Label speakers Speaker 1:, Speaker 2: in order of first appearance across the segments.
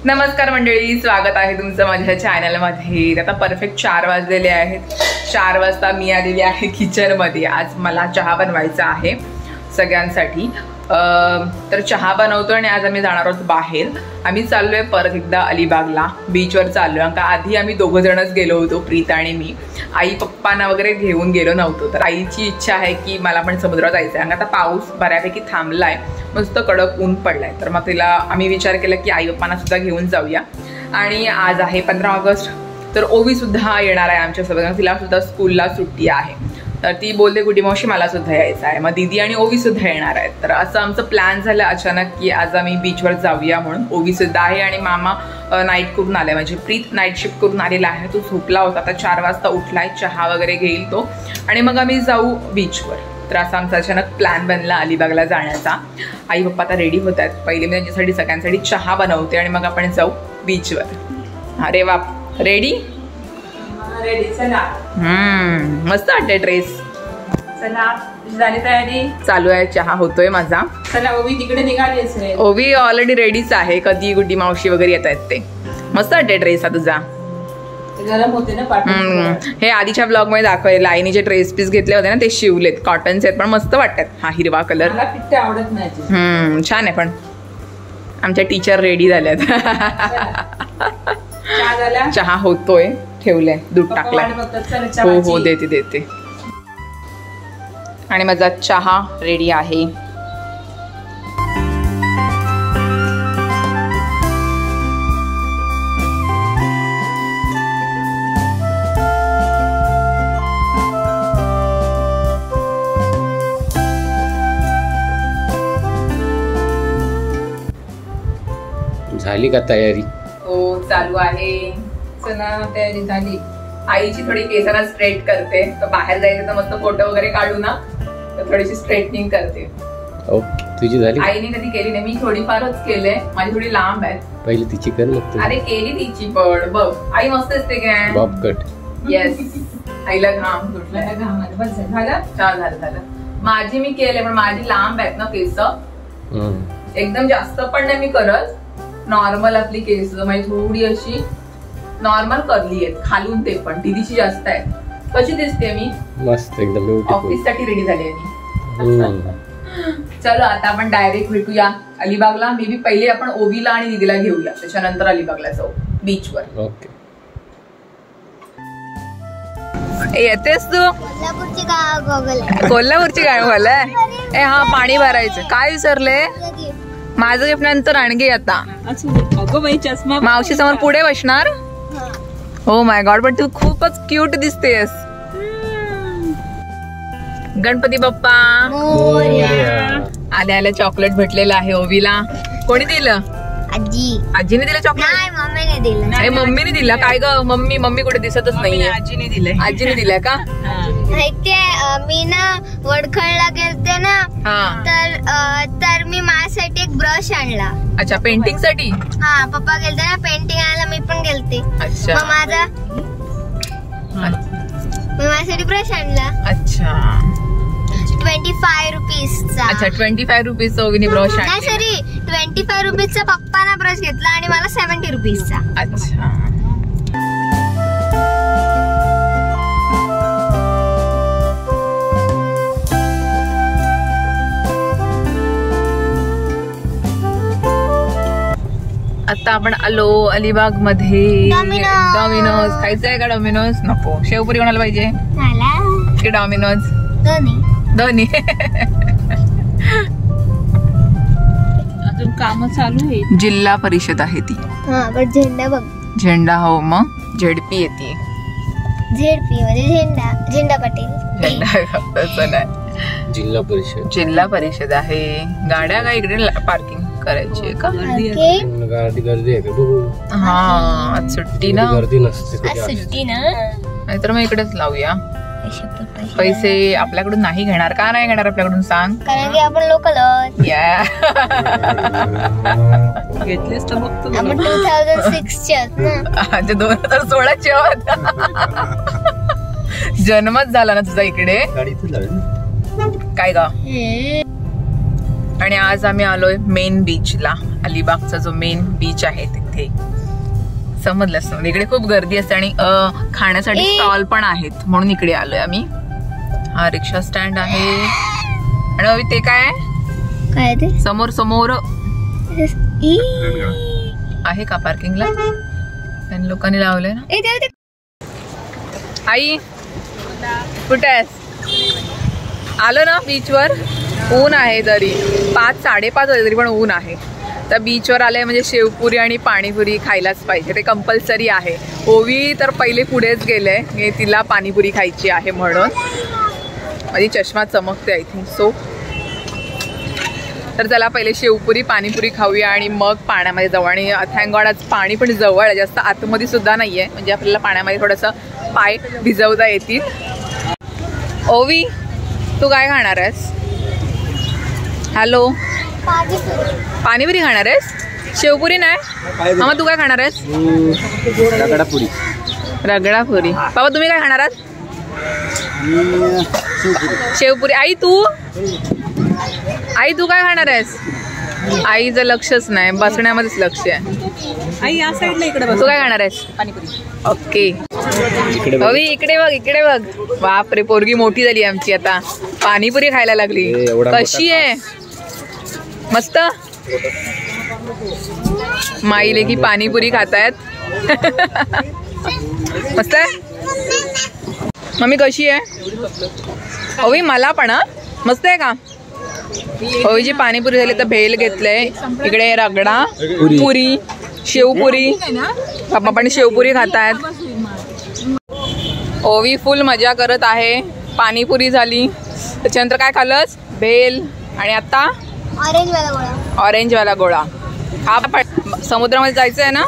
Speaker 1: नमस्कार मंडळी, स्वागत आहे तुमचं माझ्या चॅनलमध्ये। आता परफेक्ट 4 वाजलेले आहेत। 4 वाजता मी आलेली आहे किचनमध्ये। आज मला चहा बनवायचा आहे सगळ्यांसाठी। तर चहा बनवतो आणि आज आम्ही जाणार आहोत बाहेर। आम्ही चाललोय परत एकदा अलिबागला, बीचवर चाललोय। का आधी आम्ही दोघं जणच गेलो होतो, प्रीत आणि मी। आई पप्पांना वगैरे घेऊन गेलो नव्हतो। तर आईची इच्छा आहे की मला पण समुद्रात जायचं आहे। आता पाऊस बऱ्यापैकी थांबलाय, मस्त कडक ऊन पडलाय। तर मग तिला आम्ही विचार केला की आई पप्पांना सुद्धा घेऊन जाऊया। आणि आज आहे 15 ऑगस्ट, तर ओवी सुद्धा येणार आहे आमच्यासोबत। तिला सुद्धा स्कूलला सुट्टी आहे, तर ती बोलते गुडी मावशी मला सुद्धा यायचं आहे। मग दीदी आणि ओवी सुद्धा येणार आहेत। तर असं आमचं प्लॅन झालं अचानक की आज आम्ही बीचवर जाऊया म्हणून। ओवी सुद्धा आहे आणि मामा नाईट करून आलाय, म्हणजे प्रीत नाईट शिफ्ट करून आलेला आहे। तो झोपला होता, आता 4 वाजता उठलाय, चहा वगैरे घेईल तो आणि मग आम्ही जाऊ बीचवर। तर असा आमचा अचानक प्लॅन बनला अलिबागला जाण्याचा। आई पप्पा आता रेडी होत आहेत। पहिले मी त्यांच्यासाठी सगळ्यांसाठी चहा बनवते आणि मग आपण जाऊ बीचवर। अरे वा, रेडी
Speaker 2: रेडी, चला।
Speaker 1: मस्त वाटते ड्रेस।
Speaker 2: चला, झाली तयारी? चालू
Speaker 1: आहे, चहा होतोय माझा।
Speaker 2: चला, ओवी तिकडे निघालीस रे?
Speaker 1: ओवी ऑलरेडी रेडीच आहे, कधी गुड्डी मावशी वगैरे येत आहेत ते। मस्त वाटते ड्रेस हा तुझा,
Speaker 2: गरम होते ना पाठी।
Speaker 1: हे आधीच्या ब्लॉग मध्ये दाखवले, आईने जे ड्रेस पीस घेतले होते ना ते शिवलेत, कॉटनचे आहेत, पण मस्त वाटतात। हा हिरवा कलर
Speaker 2: मला फिट्ट आवडत नाही।
Speaker 1: छान आहे। पण आमच्या टीचर रेडी झाल्यात।
Speaker 2: चहा झाला?
Speaker 1: चहा होतोय, ठेवलंय, दूध टाकलंय। हो हो, देते देते। आणि माझा चहा रेडी आहे।
Speaker 3: झाली का तयारी?
Speaker 1: हो, चालू आहे।
Speaker 2: चला, तयारी झाली।
Speaker 1: आईची थोडी केसांना स्ट्रेट करते, तर बाहेर जायचं तर मस्त फोटो वगैरे काढू ना, तर थोडीशी स्ट्रेटनिंग करते।
Speaker 3: ओके, तुझी झाली?
Speaker 1: आईने कधी केली नाही, मी थोडीफारच केले, माझी थोडी लांब आहे।
Speaker 3: पहिले तिची कर मग।
Speaker 1: अरे केली तिची, पण बघ आई मस्त असते काय,
Speaker 3: बॉब कट।
Speaker 1: येस, आईला घाम सुटला, घाम बस झालं, छान झालं। माझी मी केले, पण माझी लांब आहेत ना केस, एकदम जास्त पण नाही मी करत, नॉर्मल आपली केस माझी थोडी अशी नॉर्मल करली आहेत खालून, ते पण दीदीची जास्त आहे। कशी दिसते मी?
Speaker 3: मस्त, एकदम ब्युटिफुल।
Speaker 1: ऑफिस साठी रेडी झाली आहे। चलो, आता आपण डायरेक्ट भेटूया अलिबागला। मे बी पहिले आपण ओवीला आणि दीदीला घेऊया, त्याच्यानंतर अलिबागला जाऊ बीचवर।
Speaker 3: ओके।
Speaker 1: येतेस तू? कोल्हापूरची गाय बोलाय। हा, पाणी भरायचं। काय विसरले? माझं गिफ्ट नंतर आणखी आता मावशी समोर पुढे बसणार। हो माय गॉड, पण तू खूपच क्यूट दिसतेस। गणपती बाप्पा आल्या आल्या चॉकलेट भेटलेलं आहे ओवीला। कोणी दिलं? आजीने दिलं चॉकलेट?
Speaker 4: मम्मीने दिलं।
Speaker 1: मम्मीने दिलं काय ग? मम्मी कुठे दिसतच नाहीये। आजीने दिलंय। आजीने दिलंय का?
Speaker 4: मी ना वडखळला गेलते ना, तर मी माझ्यासाठी एक ब्रश आणला।
Speaker 1: अच्छा, पेंटिंग साठी?
Speaker 4: हा, पप्पा गेलते ना पेंटिंग आणायला, मी पण गेलते।
Speaker 1: अच्छा,
Speaker 4: मी माझ्यासाठी ब्रश आणला।
Speaker 1: अच्छा,
Speaker 4: 25 रुपीजचा।
Speaker 1: अच्छा, 25 रुपीजचा ओवीने ब्रश आणला।
Speaker 4: नाही सॉरी, 25 रुपीजचा पप्पाना ब्रश घेतला आणि मला 70 रुपीजचा।
Speaker 1: अच्छा, आता आपण आलो अलिबाग मध्ये। डॉमिनोज खायचंय का? डॉमिनोज नको, शेवपुरी कोणाला पाहिजे? की डॉमिनोज? दोन्ही।
Speaker 2: अजून काम चालू आहे।
Speaker 1: जिल्हा परिषद आहे ती।
Speaker 4: पण झेंडा बघ,
Speaker 1: झेंडा। हो, मग झेडपी येते।
Speaker 4: झेडपी म्हणजे झेंडा पाटील।
Speaker 1: झेंडा जिल्हा परिषद आहे। गाड्या काय इकडे पार्किंग करायची का?
Speaker 3: गर्दी आहे का?
Speaker 1: हा, आज सुट्टी ना,
Speaker 3: गर्दी नसते,
Speaker 4: सुट्टी ना,
Speaker 1: नाहीतर मग इकडेच लावूया। पैसे आपल्याकडून नाही घेणार का? नाही घेणार आपल्याकडून, सांग?
Speaker 4: कारण की आपण लोकल
Speaker 2: घेतलेस तर बघतो।
Speaker 4: आपण 2006 चे आहोत ना,
Speaker 1: 2016 चे आहोत। जन्मच झाला ना तुझा इकडे, काय ग? आणि आज आम्ही आलोय मेन बीचला, अलिबागचा जो मेन बीच आहे इथे, समजलंस ना. इकडे खूप गर्दी असते आणि खाण्यासाठी स्टॉल पण आहेत म्हणून इकडे आलोय आम्ही. हा रिक्षा स्टँड आहे. आणि ते काय
Speaker 4: काय ते
Speaker 1: समोर समोर आहे का पार्किंगला? त्यांनी लोकांनी लावलंय ना. आई कुठे आहेस? आलो ना बीचवर. ऊन आहे तरी 5-5:30 वाजले तरी पण ऊन आहे. तर बीचवर आलंय म्हणजे शेवपुरी आणि पाणीपुरी खायलाच पाहिजे, ते कंपल्सरी आहे. ओवी तर पहिले पुढेच गेले, तिला पाणीपुरी खायची आहे म्हणून. माझी चष्मा चमकते आय थिंक सो. तर चला पहिले शेवपुरी पाणीपुरी खाऊया आणि मग पाण्यामध्ये जाऊ. आणि थँक गॉड आज पाणी पण जवळ आहे, जास्त आतमध्ये सुद्धा नाही आहे, म्हणजे आपल्याला पाण्यामध्ये थोडंसं पाय भिजवता येतील. ओवी तू काय खाणार आहेस? हॅलो पाणीपुरी खाणार आहेस? शेवपुरी नाही मामा, तू काय खाणार आहेस?
Speaker 3: रगडापुरी.
Speaker 1: रगडापुरी. बाबा तुम्ही काय खाणार आहात? शेवपुरी. आई तू काय खाणार आहेस? आईचं लक्षच नाही, बसण्यामध्येच लक्ष आहे.
Speaker 2: आई या साईडला इकडे बस.
Speaker 1: तू काय खाणार आहेस?
Speaker 2: पाणीपुरी.
Speaker 1: ओके. अवी इकडे बघ, इकडे बघ. बापरे पोरगी मोठी झाली आमची आता, पाणीपुरी खायला लागली. कशी आहे? मस्त. माईले की पाणीपुरी खातायत. मस्त आहे. मम्मी कशी आहे? ओवी मला पण मस्त आहे का? ओवीची पाणीपुरी झाली तर भेल घेतलंय. इकडे रगडा पुरी, शेवपुरी. पप्पा पण शेवपुरी खातायत. ओवी फुल मजा करत आहे. पाणीपुरी झाली, त्याच्यानंतर काय खाल्लंस? भेल आणि आता ऑरेंज वाला गोळा. हा समुद्रामध्ये जायचं आहे ना.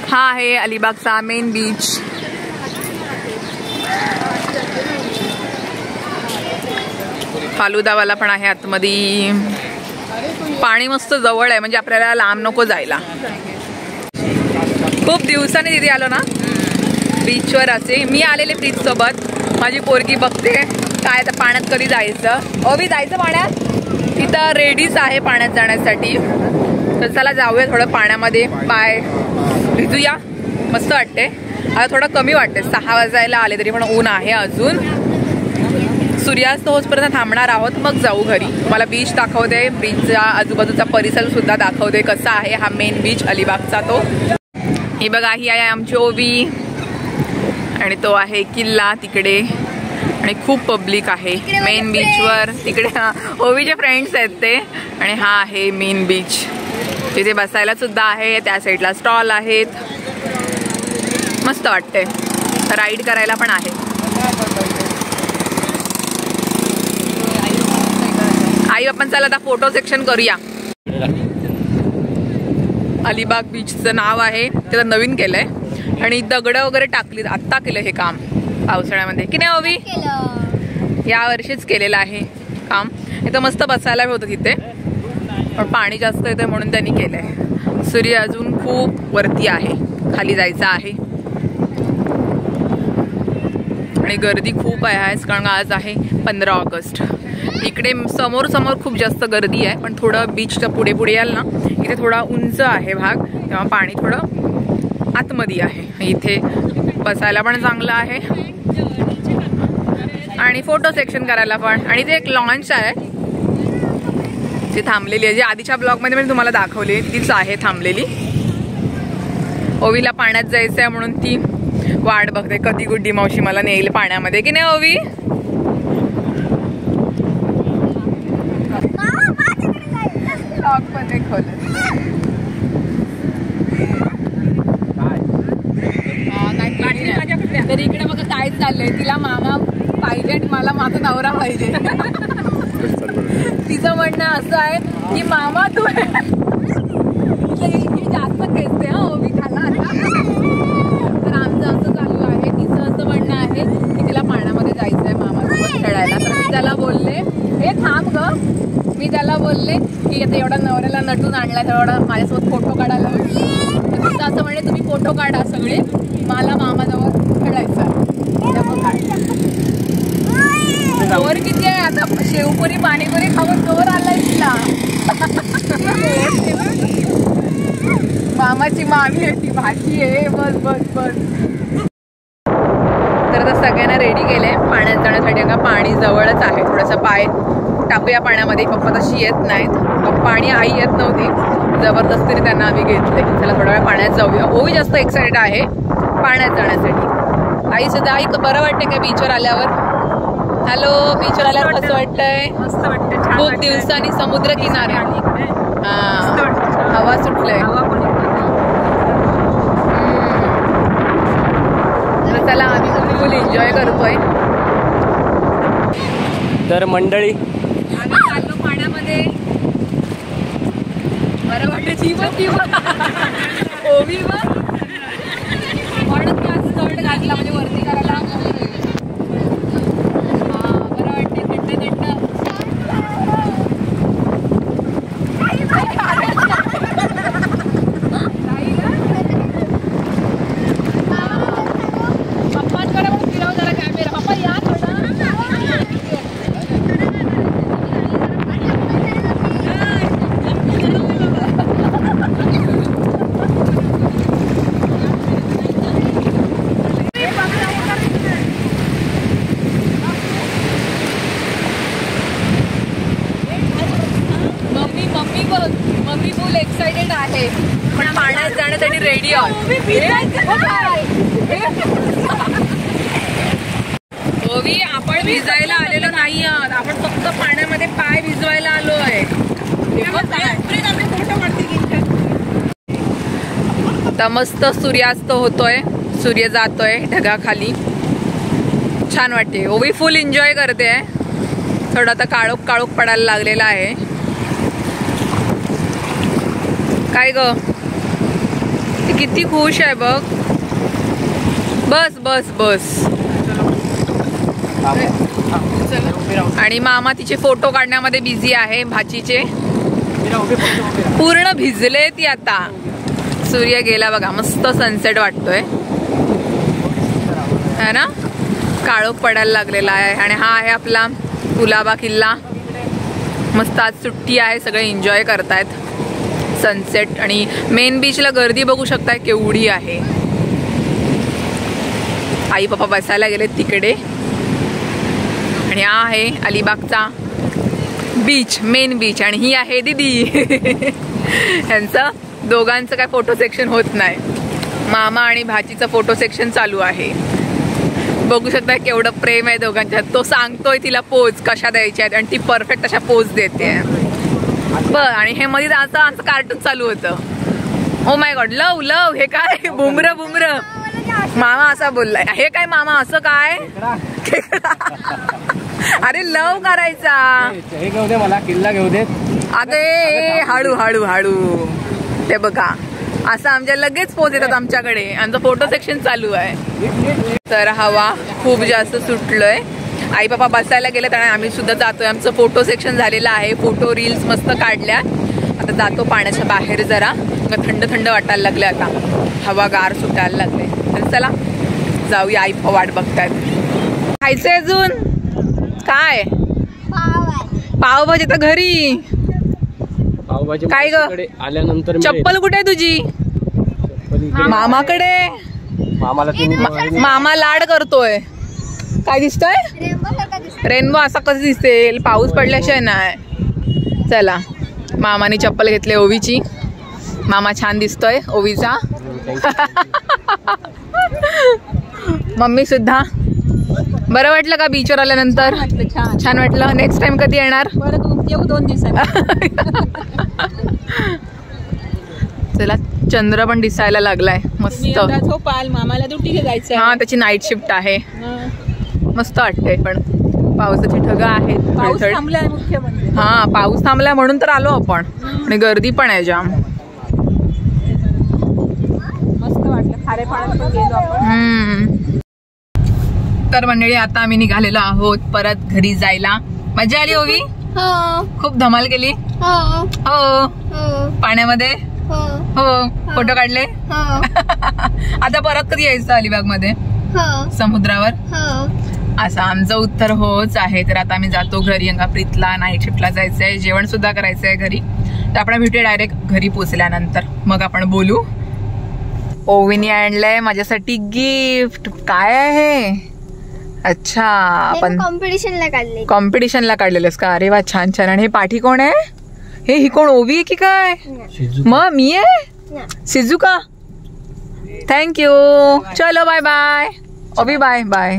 Speaker 1: हा आहे अलिबागचा मेन बीच. फालुदावाला पण आहे आतमध्ये. पाणी मस्त जवळ आहे, म्हणजे आपल्याला लांब नको जायला. खूप दिवसांनी तिथे आलो ना बीचवर. असे मी आलेले बीच सोबत. माझी पोरगी बघते काय तर पाण्यात कधी जायचं. ओवी जायचं पाण्यात? तिथं रेडीच आहे पाण्यात जाण्यासाठी. तर चला जाऊया थोडं पाण्यामध्ये, पाय भिजूया. मस्त वाटते. आता थोडं कमी वाटते, 6 वाजायला आले तरी पण ऊन आहे अजून. सूर्यास्त होतपर्यंत थांबणार आहोत, मग जाऊ घरी. मला बीच दाखवते, बीचचा आजूबाजूचा परिसर सुद्धा दाखवते कसा आहे हा मेन बीच अलिबागचा तो. ही बघा, ही आहे आमची ओवी आणि तो आहे किल्ला तिकडे. आणि खूप पब्लिक आहे मेन बीचवर. तिकडे ओवीचे फ्रेंड्स आहेत ते. आणि हा आहे मेन बीच. तिथे बसायला सुद्धा आहे, त्या साईडला स्टॉल आहेत. मस्त वाटते. राईड करायला पण आहे. आई आपण चला आता फोटो सेक्शन करूया. अलिबाग बीचचं नाव आहे, त्याला नवीन केलंय आणि दगड वगैरे टाकली. आत्ता केलं हे काम पावसाळ्यामध्ये की नाही ओवी? या वर्षीच केलेलं आहे काम. इथं मस्त बसायला होतं तिथे, पण पाणी जास्त येतं म्हणून त्यांनी केलंय. सूर्य अजून खूप वरती आहे, खाली जायचं आहे. आणि गर्दी खूप आहे कारण आज आहे 15 ऑगस्ट. इकडे समोर खूप जास्त गर्दी आहे, पण थोडं बीचच्या पुढे पुढे याल ना, इथे थोडा उंच आहे भाग, तेव्हा पाणी थोडं आतमध्ये आहे. इथे बसायला पण चांगलं आहे आणि फोटो सेक्शन करायला पण. आणि ते एक लॉन्च आहे जी थांबलेली आहे, जी आधीच्या ब्लॉगमध्ये मी तुम्हाला दाखवली तीच आहे थांबलेली. ओवीला पाण्यात जायचं आहे म्हणून ती वाट बघते कधी गुड्डी मावशी मला नेईल पाण्यामध्ये की नाही ओवी? तर इकडे बघा काय चाललंय. तिला मामा पाहिजे आणि मला माझा नवरा पाहिजे. तिचं म्हणणं असं आहे की मामा तू जास्त खेळते हा ओवी खाला आता. तर आमचं असं चालू आहे. तिचं असं म्हणणं आहे की तिला पाण्यामध्ये जायचं आहे मामासोबत खेळायला. तर मी त्याला बोलले हे थांब ग. मी त्याला बोलले की आता एवढा नवऱ्याला नटून आणलाय तेवढा माझ्यासोबत फोटो काढायला. तर तिचं असं म्हणणे तुम्ही फोटो काढा सगळे, मला मामाजवळ खेळायचं. जोर किती आहे आता, शेवपुरी पाणीपुरी खाऊन जोर आलाय तिला. मामाची मामी आहे ती, भाजी आहे. बस बस बस. तर आता सगळ्यांना रेडी केलंय पाण्यात जाण्यासाठी. का पाणी जवळच आहे, थोडंसं पाय टाकूया पाण्यामध्ये. पप्पा तशी येत नाहीत, पप्पा आणि आई येत नव्हती, जबरदस्तीने त्यांना आम्ही घेतले. चला थोडा वेळ पाण्यात जाऊया. ओवी जास्त एक्साइटेड आहे पाण्यात जाण्यासाठी. आई सुद्धा. आई बरं वाटतंय का बीचवर आल्यावर? हॅलो, बीचवर आल्यावर कसं वाटतंय?
Speaker 2: मस्त वाटतं.
Speaker 1: खूप दिवसांनी समुद्र किनारे. हा, हवा सुटलंय. तर चला आम्ही फुल एन्जॉय करतोय.
Speaker 3: तर मंडळी
Speaker 1: आम्ही चाललो पाण्यामध्ये. बरं वाटतं. ओवी म्हणून मी स्कर्ट घातला म्हणजे वरती करायला. बरं वाटते. थंड थंड. पप्पांकडे पण फिरव जरा कॅमेरा. पप्पा या थोडा. मम्मी फुल एक्साइटेड आहे, पण पाण्यात जाण्यासाठी रेडी आहोत. ओवी, आपण भिजायला आलेलो नाही आहोत, आपण फक्त पाण्यामध्ये पाय भिजवायला आलो आहे. आता मस्त सूर्यास्त होतोय, सूर्य जातोय ढगाखाली. छान वाटते. ओवी फुल एन्जॉय करते. थोडं आता काळोख काळोख पडायला लागलेला आहे. काय ग, ती किती खुश आहे बघ. बस बस बस. आणि मामा तिचे फोटो काढण्यामध्ये बिझी आहे. भाचीचे पूर्ण भिजले ती आता. सूर्य गेला बघा, मस्त सनसेट वाटतोय है ना. काळोख पडायला लागलेला आहे. आणि हा आहे आपला कुलाबा किल्ला. मस्त आज सुट्टी आहे, सगळे एन्जॉय करतायत सनसेट. आणि मेन बीचला गर्दी बघू शकताय केवढी आहे. आई पप्पा बसायला गेले तिकडे. आणि हा आहे अलिबागचा बीच, मेन बीच. आणि ही आहे दीदी. यांचं दोघांचं काय फोटो सेक्शन होत नाही. मामा आणि भाचीचं फोटो सेक्शन चालू आहे. बघू शकता केवढं प्रेम आहे दोघांच्यात. तो सांगतोय तिला पोज कशा द्यायच्या आहेत आणि ती परफेक्ट अशा पोज देते. आणि हे मध्ये असं आमचं कार्टून चालू होतं. ओ माय गॉड, लव लव. हे काय बुमरं बुमरं. मामा असा बोललाय. हे काय मामा असं काय. अरे लव करायचा.
Speaker 3: हे घेऊ दे मला, किल्ला घेऊ दे.
Speaker 1: अरे हळू हळू हळू. ते बघा असं आमच्या लगेच पोच येतात आमच्याकडे. आमचं फोटो सेक्शन चालू आहे. तर हवा खूप जास्त सुटलोय. आई बाबा बसायला गेलेत आणि आम्ही सुद्धा जातोय. आमचं फोटो सेक्शन झालेलं आहे. फोटो रील्स मस्त काढल्या. आता जातो पाण्याच्या बाहेर जरा. थंड थंड वाटायला लागले. आता हवा गार सुटायला लागले. तर चला जाऊया. आई वाट बघतायत. खायचंय अजून काय. पावभाजी तर घरी.
Speaker 3: पावभाजी
Speaker 1: काय ग
Speaker 3: आल्यानंतर
Speaker 1: चप्पल कुठे आहे तुझी. मामाकडे. मामा लाड करतोय. काय दिसतोय रेनबो. असा कसं दिसेल, पाऊस पडल्याशिवाय नाही. चला मामाने चप्पल घेतली ओवीची. मामा छान दिसतोय ओवीचा. मम्मी सुद्धा. बरं वाटलं का बीचवर आल्यानंतर. छान वाटलं. नेक्स्ट टाइम कधी येणार.
Speaker 2: येऊ 2 दिवसांनी.
Speaker 1: चला चंद्र पण दिसायला लागलाय मस्त.
Speaker 2: झोपाल, मामाला ड्युटीला जायचं.
Speaker 1: हा त्याची नाईट शिफ्ट आहे. मस्त वाटतंय. पण पावसाची ढगा आहेत.
Speaker 2: पाऊस थांबलाय मुख्य म्हणजे.
Speaker 1: हा पाऊस थांबलाय म्हणून तर आलो आपण. आणि गर्दी पण आहे जाम.
Speaker 2: मस्त वाटलं. खारे पाण्यात पण गेलो आपण.
Speaker 1: तर मंडळी आता आम्ही निघालेलो आहोत परत घरी जायला. मजा आली ओवी. खूप धमाल केली. हो पाण्यामध्ये. हो फोटो काढले. आता परत कधी यायचं अलिबाग मध्ये समुद्रावर. असं आमचं उत्तर होच आहे. तर आता आम्ही जातो घरी. प्रीतला नाईट शिफ्टला जायचंय, जेवण सुद्धा करायचंय घरी. तर आपण भेटूया डायरेक्ट घरी पोचल्यानंतर, मग आपण बोलू. ओवीने आणलंय माझ्यासाठी गिफ्ट. काय आहे? अच्छा, आपण कॉम्पिटिशनला काढलेलंस का? अरे वा, छान छान. आणि हे पाठी कोण आहे? ही कोण, ओवी आहे की काय? मग मी आहे शिजुका. थँक्यू. चलो बाय बाय ओवी, बाय बाय.